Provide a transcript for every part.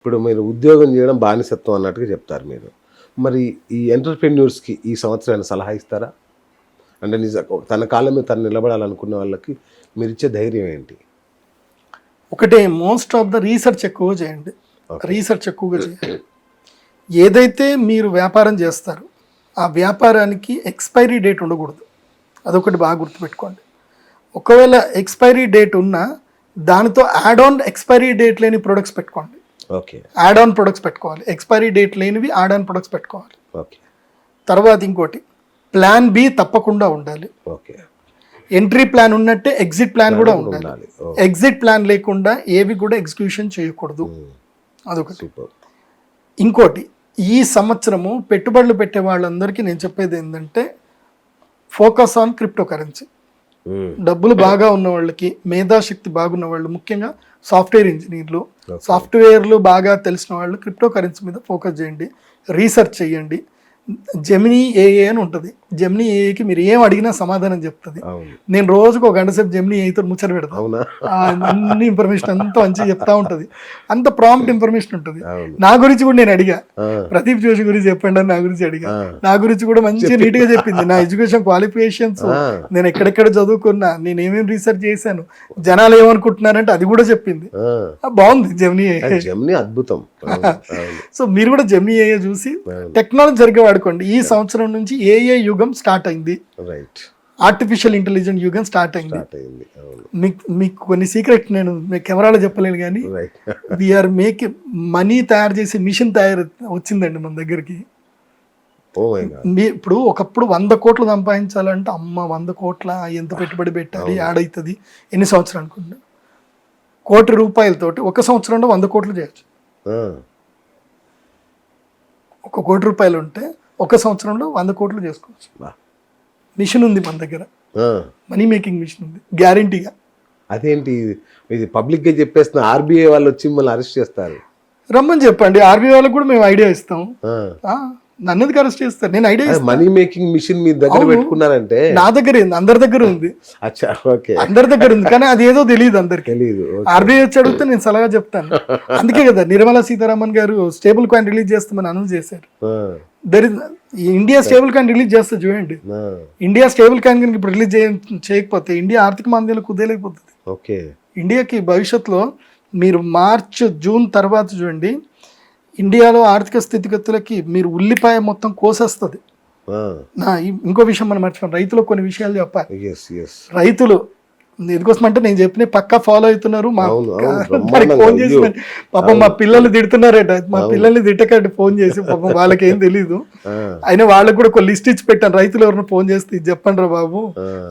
ఇప్పుడు మీరు ఉద్యోగం చేయడం బానిసత్వం అన్నట్టుగా చెప్తారు మీరు. మరి ఈ ఎంటర్‌ప్రెన్యూర్స్‌కి ఈ సంవత్సరం ఏమైనా సలహా ఇస్తారా? అంటే తన కాళ్ళ మీద తను నిలబడాలనుకున్న వాళ్ళకి మీరిచ్చే ధైర్యం ఏంటి? ఒకటే, మోస్ట్ ఆఫ్ ద రీసెర్చ్ ఎక్కువ చేయండి. రీసెర్చ్ ఎక్కువగా చేయండి. ఏదైతే మీరు వ్యాపారం చేస్తారో ఆ వ్యాపారానికి ఎక్స్పైరీ డేట్ ఉండకూడదు. అదొకటి బాగా గుర్తుపెట్టుకోండి. ఒకవేళ ఎక్స్పైరీ డేట్ ఉన్నా దానితో యాడ్ ఆన్ ఎక్స్పైరీ డేట్ లేని ప్రొడక్ట్స్ పెట్టుకోండి. ఓకే. యాడ్ ఆన్ ప్రొడక్ట్స్ పెట్టుకోవాలి. ఎక్స్పైరీ డేట్ లేనివి యాడ్ ఆన్ ప్రొడక్ట్స్ పెట్టుకోవాలి. ఓకే. తర్వాత ఇంకోటి, ప్లాన్ బి తప్పకుండా ఉండాలి. ఓకే. ఎంట్రీ ప్లాన్ ఉన్నట్టే ఎగ్జిట్ ప్లాన్ కూడా ఉండాలి. ఎగ్జిట్ ప్లాన్ లేకుండా ఏవి కూడా ఎగ్జిక్యూషన్ చేయకూడదు. అదొకటి. ఇంకోటి, ఈ సంవత్సరము పెట్టుబడులు పెట్టే వాళ్ళందరికీ నేను చెప్పేది ఏంటంటే ఫోకస్ ఆన్ క్రిప్టో కరెన్సీ. డబ్బులు బాగా ఉన్న వాళ్ళకి, మేధాశక్తి బాగున్న వాళ్ళు, ముఖ్యంగా సాఫ్ట్వేర్ ఇంజనీర్లు, సాఫ్ట్వేర్లు బాగా తెలిసిన వాళ్ళు క్రిప్టో కరెన్సీ మీద ఫోకస్ చేయండి. రీసెర్చ్ చేయండి. జెమినీ ఏఏ అని ఉంటుంది. జెమినీ ఏఏకి మీరు ఏం అడిగినా సమాధానం చెప్తుంది. నేను రోజుకు ఒక గంట సేపు జెమినీ ఏతో ముచ్చట పెడతాను. అన్ని ఇన్ఫర్మేషన్ అంతా మంచిగా చెప్తా ఉంటుంది. అంత ప్రాంప్ట్ ఇన్ఫర్మేషన్ ఉంటుంది. నా గురించి కూడా నేను అడిగా, ప్రదీప్ జోషి గురించి చెప్పండి అని నా గురించి అడిగా. నా గురించి కూడా మంచిగా నీట్గా చెప్పింది. నా ఎడ్యుకేషన్ క్వాలిఫికేషన్స్, నేను ఎక్కడెక్కడ చదువుకున్నా, నేను ఏమేమి రీసెర్చ్ చేశాను, జనాలు ఏమనుకుంటున్నారంటే అది కూడా చెప్పింది. బాగుంది జెమినీ ఏఏ, జెమినీ అద్భుతం. సో మీరు కూడా జెమినీ ఏఏ చూసి టెక్నాలజీ సరిగ్గా వాడుకోండి. ఈ సంవత్సరం నుంచి ఏఏ యుగం స్టార్ట్ అయింది. రైట్. ఆర్టిఫిషియల్ ఇంటెలిజెంట్ యుగం స్టార్ట్ అయింది. మీకు కొన్ని సీక్రెట్ నేను కెమెరాలో చెప్పలేను కానీ వీఆర్ మేక్ మనీ తయారు చేసే మిషన్ వచ్చిందండి మన దగ్గరికి. ఇప్పుడు ఒకప్పుడు 100 కోట్లు సంపాదించాలంటే అమ్మ 100 కోట్ల ఎంత పెట్టుబడి పెట్టాలి, యాడ్ అవుతుంది, ఎన్ని సంవత్సరాలు అనుకుంటా. ₹1,00,00,000 ఒక సంవత్సరంలో 100 కోట్లు చేయొచ్చు. ₹1,00,00,000 ఉంటే ఒక సంవత్సరంలో 100 కోట్లు చేసుకోవచ్చు. మిషన్ ఉంది మన దగ్గర, మనీ మేకింగ్ మిషన్ ఉంది గ్యారంటీగా. అదేంటి ఇది పబ్లిక్ గా చెప్పేస్తున్న? ఆర్బీఐ వాళ్ళు వచ్చి మిమ్మల్ని అరెస్ట్ చేస్తారు. రమ్మని చెప్పండి, ఆర్బీఐ వాళ్ళకి కూడా మేము ఐడియా ఇస్తాం. నన్ను ఎందుకు అరెస్ట్ చేస్తారు? నేను ఐడియా ఇస్తాను. మనీ మేకింగ్ మిషన్ మీ దగ్గర పెట్టుకున్నారంటే? నా దగ్గర ఉంది, అందరి దగ్గర ఉంది. అందరి దగ్గర ఉంది, కానీ అది ఏదో తెలియదు అందరికి. ఆర్బీఐ వచ్చి అడిగితే నేను సలహా చెప్తాను. అందుకే కదా నిర్మలా సీతారామన్ గారు స్టేబుల్ కాయిన్ రిలీజ్ చేస్తామని అనౌన్స్ చేశారు. ఇండియా స్టేబుల్ కాయిన్ రిలీజ్ చేస్తే చూడండి, ఇండియా స్టేబుల్ కాయిన్ కనుక ఇప్పుడు రిలీజ్ చేయకపోతే ఇండియా ఆర్థిక మాంద్యంలో కుదేలేకపోతుంది. ఇండియాకి భవిష్యత్తులో మీరు మార్చ్ జూన్ తర్వాత చూడండి, ఇండియాలో ఆర్థిక స్థితిగతులకి మీరు ఉల్లిపాయ మొత్తం కోసేస్తుంది. ఇంకో విషయం మనం మర్చిపోయాం, రైతులకు కొన్ని విషయాలు చెప్పాలి. రైతులు ఎందుకోసం అంటే నేను చెప్పిన పక్కా ఫాలో అవుతున్నారు. ఫోన్ చేసి పాపం మా పిల్లలు తిడుతున్నారట, మా పిల్లల్ని తిట్టకండి ఫోన్ చేసి, పాపం వాళ్ళకి ఏం తెలీదు. అయినా వాళ్ళకి కూడా ఒక లిస్ట్ ఇచ్చి పెట్టాను, రైతులు ఎవరిని ఫోన్ చేస్తే ఇది చెప్పండి రా బాబు.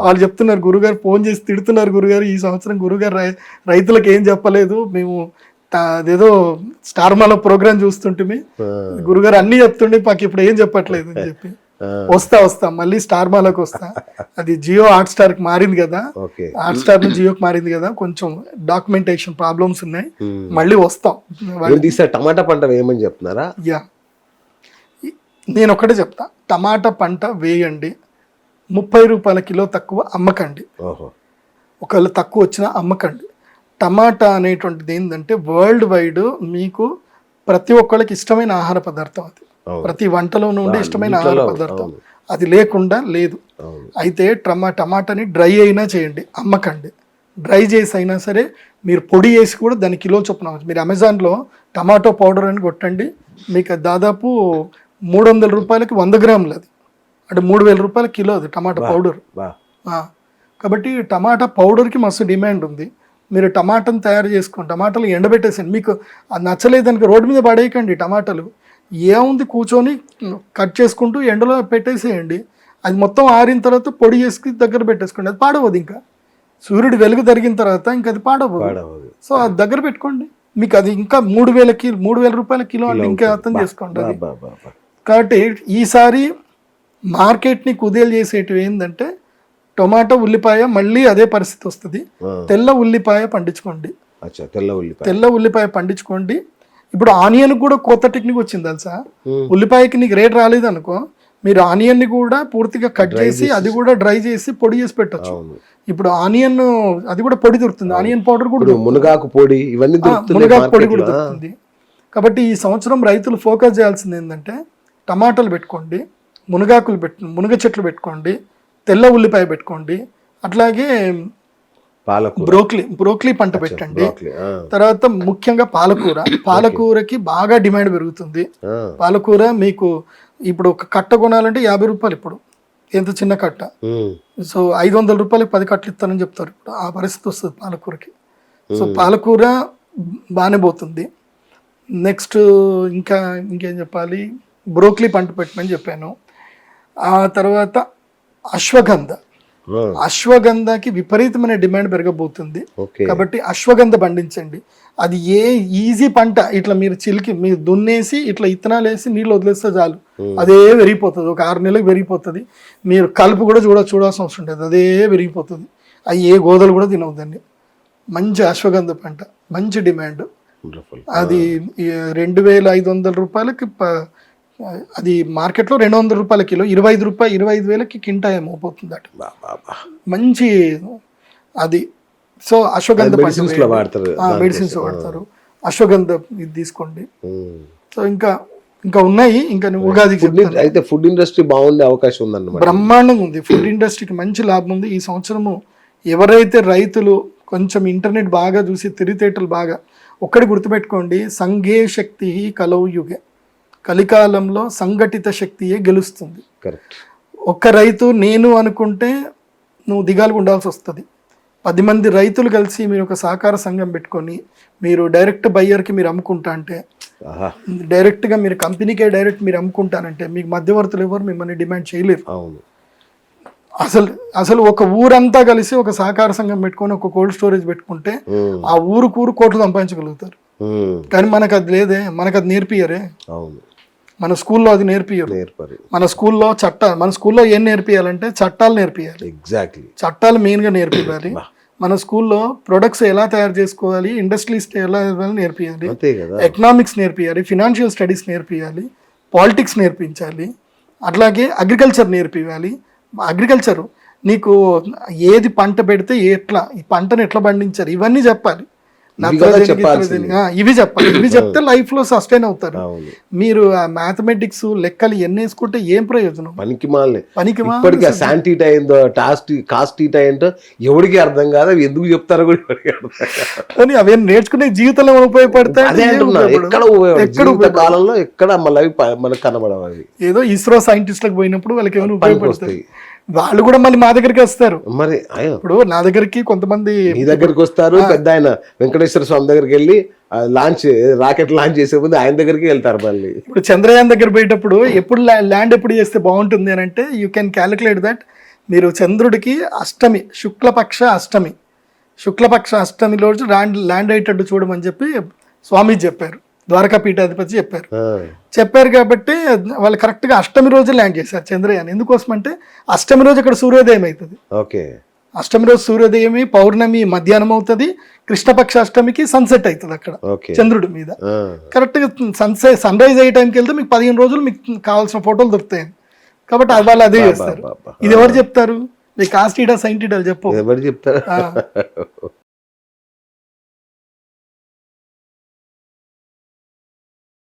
వాళ్ళు చెప్తున్నారు, గురుగారు ఫోన్ చేసి తిడుతున్నారు, గురుగారు ఈ సంవత్సరం గురుగారు రైతులకు ఏం చెప్పలేదు, మేము అదేదో స్టార్ మాలో ప్రోగ్రామ్ చూస్తుంటే గురుగారు అన్ని చెప్తుండే, మాకు ఇప్పుడు ఏం చెప్పట్లేదు అని చెప్పి. వస్తా మళ్ళీ స్టార్ మాలోకి వస్తా. అది జియో హాట్ స్టార్ కి మారింది కదా, హాట్ స్టార్ నుంచి జియోకి మారింది కదా, కొంచెం డాక్యుమెంటేషన్ ప్రాబ్లమ్స్ ఉన్నాయి, మళ్ళీ వస్తాం. టమాటా పంట వేయమని చెప్తున్నారా? యా, నేను ఒకటే చెప్తా, టమాటా పంట వేయండి, ₹30 కిలో తక్కువ అమ్మకండి. ఒకవేళ తక్కువ వచ్చినా అమ్మకండి. టమాటా అనేటువంటిది ఏంటంటే వరల్డ్ వైడ్ మీకు ప్రతి ఒక్కళ్ళకి ఇష్టమైన ఆహార పదార్థం. అది ప్రతి వంటలోనూ ఉండే ఇష్టమైన ఆహార పదార్థం, అది లేకుండా లేదు. అయితే టమాటాని డ్రై అయినా చేయండి, అమ్మకండి. డ్రై చేసి అయినా సరే మీరు పొడి వేసి కూడా దాని కిలో చొప్పున మీరు అమెజాన్లో టమాటో పౌడర్ అని కొట్టండి, మీకు దాదాపు ₹300కి 100 గ్రాములు, అది అంటే ₹3,000 కిలో అది టమాటా పౌడర్. కాబట్టి టమాటా పౌడర్కి మస్తు డిమాండ్ ఉంది. మీరు టమాటాను తయారు చేసుకోండి, టమాటాలు ఎండబెట్టేసండి. మీకు అది నచ్చలేదానికి రోడ్డు మీద పడేయకండి. టమాటాలు ఏముంది, కూర్చొని కట్ చేసుకుంటూ ఎండలో పెట్టేసేయండి. అది మొత్తం ఆరిన తర్వాత పొడి చేసి దగ్గర పెట్టేసుకోండి, అది పాడవద్దు. ఇంకా సూర్యుడు వెలుగు తరిగిన తర్వాత ఇంకా అది పాడవద్దు. సో అది దగ్గర పెట్టుకోండి, మీకు అది ఇంకా ₹3,000 కిలో అంటే ఇంకా అర్థం చేసుకోండి. అది కాబట్టి ఈసారి మార్కెట్ని కుదేలు చేసేటివి ఏంటంటే టొమాటో, ఉల్లిపాయ, మళ్ళీ అదే పరిస్థితి వస్తుంది. తెల్ల ఉల్లిపాయ పండించుకోండి, తెల్ల ఉల్లిపాయ పండించుకోండి. ఇప్పుడు ఆనియన్ కూడా కొత్త టెక్నిక్ వచ్చింది తెలుసా. ఉల్లిపాయకి నీకు రేట్ రాలేదు అనుకో, మీరు ఆనియన్ ని కూడా పూర్తిగా కట్ చేసి అది కూడా డ్రై చేసి పొడి చేసి పెట్టచ్చు. ఇప్పుడు ఆనియన్ అది కూడా పొడి దొరుకుతుంది, ఆనియన్ పౌడర్ కూడా, మునగాకు పొడి, ఇవన్నీ మునగాకు పొడి కూడా దొరుకుతుంది. కాబట్టి ఈ సంవత్సరం రైతులు ఫోకస్ చేయాల్సింది ఏంటంటే టమాటాలు పెట్టుకోండి, మునగ చెట్లు పెట్టుకోండి, తెల్ల ఉల్లిపాయ పెట్టుకోండి, అట్లాగే పాలకూర, బ్రోక్లీ పంట పెట్టండి. బ్రోకలీ, తర్వాత ముఖ్యంగా పాలకూరకి బాగా డిమాండ్ పెరుగుతుంది. పాలకూర మీకు ఇప్పుడు ఒక కట్ట కొనాలంటే 50 రూపాయలు, ఇప్పుడు ఎంత చిన్న కట్ట. సో 500 రూపాయలకి 10 కట్టలు ఇస్తానని చెప్తారు. ఇప్పుడు ఆ పరిస్థితి వస్తుంది పాలకూరకి. సో పాలకూర బాగానే పోతుంది. నెక్స్ట్ ఇంకేం చెప్పాలి, బ్రోక్లీ పంట పెట్టమని చెప్పాను. ఆ తర్వాత అశ్వగంధకి విపరీతమైన డిమాండ్ పెరగబోతుంది. కాబట్టి అశ్వగంధ పండించండి. అది ఈజీ పంట. ఇట్లా మీరు దున్నేసి ఇట్లా ఇత్తనాలు వేసి నీళ్ళు వదిలేస్తే చాలు, అదే పెరిగిపోతుంది. ఒక 6 నెలలకు పెరిగిపోతుంది. మీరు కలుపు కూడా చూడాల్సిన అవసరం ఉంటుంది, అదే పెరిగిపోతుంది. అవి ఏ గోదలు కూడా తినవద్దండి. మంచి అశ్వగంధ పంట, మంచి డిమాండ్. అది 2500 రూపాయలకి, అది మార్కెట్లో 200 రూపాయల కిలో, 25,000కి కింటా ఏమవుతుంది అట. మంచి అది. సో అశ్వగంధ మెడిసిన్స్ వాడతారు. అశ్వగంధ ఇది తీసుకోండి. సో ఇంకా ఉన్నాయి. ఇంకా ఉగాదికి అయితే ఫుడ్ ఇండస్ట్రీ బాగుండే అవకాశం ఉందన్నమాట. బ్రహ్మాండంగా ఉంది. ఫుడ్ ఇండస్ట్రీకి మంచి లాభం ఉంది ఈ సంవత్సరము. ఎవరైతే రైతులు కొంచెం ఇంటర్నెట్ బాగా చూసి తెలివితేటలు బాగా, ఒక్కడి గుర్తుపెట్టుకోండి, సంఘే శక్తి కలౌ యుగే, కలికాలంలో సంఘటిత శక్తియే గెలుస్తుంది. ఒక్క రైతు నేను అనుకుంటే నువ్వు దిగాలు ఉండాల్సి వస్తుంది. 10 మంది రైతులు కలిసి మీరు ఒక సహకార సంఘం పెట్టుకొని మీరు డైరెక్ట్ బయ్యర్కి మీరు అమ్ముకుంటా అంటే, డైరెక్ట్గా మీరు కంపెనీకే మీరు అమ్ముకుంటానంటే మీకు మధ్యవర్తులు ఎవరు మిమ్మల్ని డిమాండ్ చేయలేరు. అసలు ఒక ఊరంతా కలిసి ఒక సహకార సంఘం పెట్టుకొని ఒక కోల్డ్ స్టోరేజ్ పెట్టుకుంటే ఆ ఊరు కోట్లు సంపాదించగలుగుతారు. కానీ మనకు అది లేదే, మనకు అది నేర్పియరే. మన స్కూల్లో అది నేర్పియరు. మన స్కూల్లో ఏం నేర్పియాలంటే చట్టాలు నేర్పియాలి. ఎగ్జాక్ట్లీ, చట్టాలు మెయిన్గా నేర్పియాలి. మన స్కూల్లో ప్రొడక్ట్స్ ఎలా తయారు చేసుకోవాలి, ఇండస్ట్రీస్ ఎలా నేర్పియాలి, ఎకనామిక్స్ నేర్పియాలి, ఫినాన్షియల్ స్టడీస్ నేర్పియాలి, పాలిటిక్స్ నేర్పించాలి, అట్లాగే అగ్రికల్చర్ నేర్పియాలి. అగ్రికల్చర్ నీకు ఏది పంట పెడితే ఈ పంటను ఎట్లా పండించారు ఇవన్నీ చెప్పాలి. ఇవి చెప్తే లైఫ్ లో సస్టైన్ అవుతారు. మీరు మ్యాథమెటిక్స్ లెక్కలు ఎన్ని వేసుకుంటే ఏం ప్రయోజనం? పనికి శాంటీటా ఏందో కాస్టీటా ఏంటో ఎవరికి అర్థం కాదు. అవి ఎందుకు చెప్తారో కూడా కానీ అవి నేర్చుకునే జీవితంలో ఉపయోగపడతాయి. ఎక్కడ కాలంలో ఎక్కడ మనకు కనబడవు. ఏదో ఇస్రో సైంటిస్ట్లకు పోయినప్పుడు వాళ్ళకి ఏమైనా ఉపయోగపడతాయి. వాళ్ళు కూడా మళ్ళీ మా దగ్గరికి వస్తారు. మరి ఇప్పుడు నా దగ్గరికి కొంతమంది మీ దగ్గరికి వస్తారు. పెద్ద ఆయన వెంకటేశ్వర స్వామి దగ్గరికి వెళ్ళి రాకెట్ లాంచ్ చేసే ముందు ఆయన దగ్గరికి వెళ్తారు. మళ్ళీ ఇప్పుడు చంద్రయాన్ దగ్గర పోయేటప్పుడు ఎప్పుడు ల్యాండ్ ఎప్పుడు చేస్తే బాగుంటుంది అని అంటే, యూ కెన్ క్యాలిక్యులేట్ దట్. మీరు చంద్రుడికి అష్టమి, శుక్లపక్ష అష్టమి రోజు ల్యాండ్ అయ్యేటట్టు చూడమని చెప్పి స్వామి చెప్పారు. ద్వారకా పీఠాధిపతి చెప్పారు కాబట్టి వాళ్ళు కరెక్ట్గా అష్టమి రోజు ల్యాండ్ చేశారు చంద్రయాన్. ఎందుకోసం అంటే అష్టమి రోజు అక్కడ సూర్యోదయం అవుతుంది. అష్టమి రోజు సూర్యోదయమి, పౌర్ణమి మధ్యాహ్నం అవుతుంది, కృష్ణపక్ష అష్టమికి సన్సెట్ అవుతుంది అక్కడ చంద్రుడి మీద. కరెక్ట్గా సన్ రైజ్ అయ్యే టైంకి వెళ్తే మీకు 15 రోజులు మీకు కావాల్సిన ఫోటోలు దొరుకుతాయి. కాబట్టి వాళ్ళు అదే చేస్తారు. ఇది ఎవరు చెప్తారు? మీ కాస్ట్ ఈటా సైంటిటా చెప్పు, ఎవరు చెప్తారు?